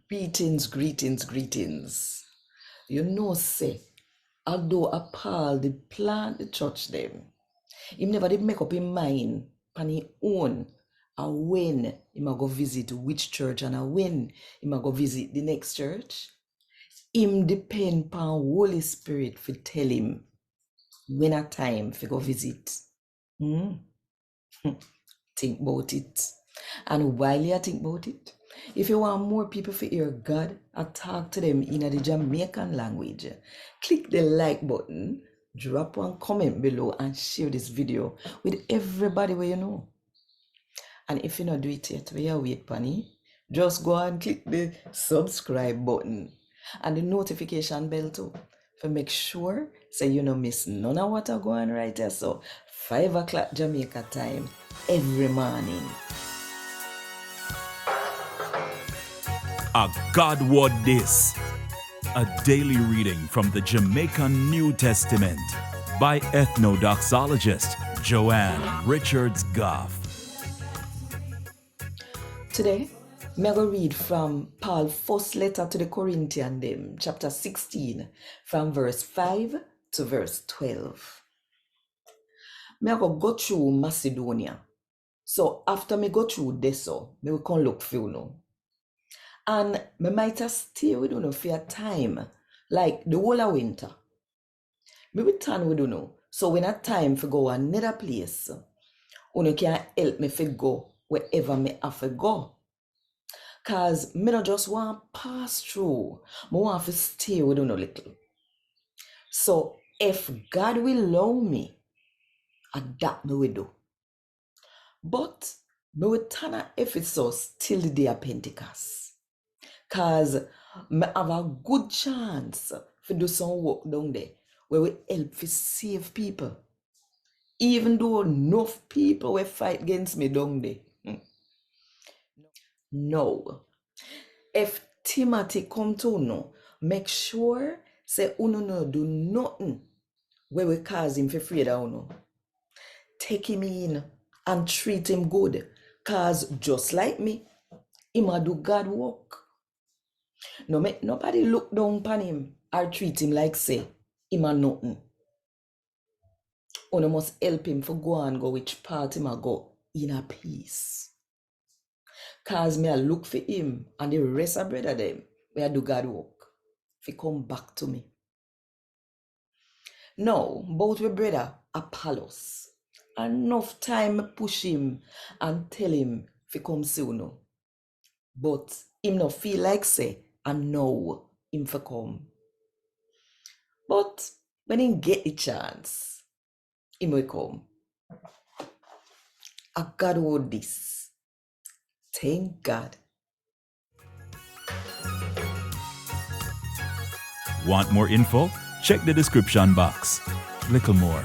Greetings, greetings, greetings. You know, say, although Paul did plant the church them, he never did make up his mind on his own and when he might go visit which church and when he might go visit the next church. Him depend upon Holy Spirit for tell him when a time for go visit. Think about it. And while you think about it, if you want more people to hear God and talk to them in the Jamaican language, click the like button, drop one comment below and share this video with everybody where you know. And if you not do it yet, where you wait, Panny, just go and click the subscribe button and the notification bell too to make sure so you don't miss none of what are going right here. So 5 o'clock Jamaica time every morning. A God Word This, a daily reading from the Jamaican New Testament by Ethnodoxologist Joanne Richards Goffe. Today, I'm going to read from Paul's first letter to the Corinthians, chapter 16, from verse 5 to verse 12. I'm going to go through Macedonia. So after me go through this, I will come look for you now. And I might stay with you for a time, like the whole of winter. I will turn with you. So when a time for go another place, you can help me for go wherever me have to go. Cause me not just want to pass through, I want to stay with you a little. So if God will allow me, that me will do. But me will turn at Ephesus till the day of Pentecost. Cause me have a good chance to do some work down there where we help to save people. Even though enough people will fight against me down there. No. If Timothy come to you, make sure say uno no do nothing where we cause him for afraid of uno. Take him in and treat him good. Cause just like me, him a do God work. No make nobody look down upon him or treat him like say him a nothing. Uno must help him for go and go which part him a go in a peace. Cause me a look for him and the rest of brother them where I do God work. If he come back to me. Now, both with brother Apollos. Enough time push him and tell him if he come soon. But him no feel like say and know him for come. But when he get the chance, him will come. I God Word This. Thank God. Want more info? Check the description box. Little more.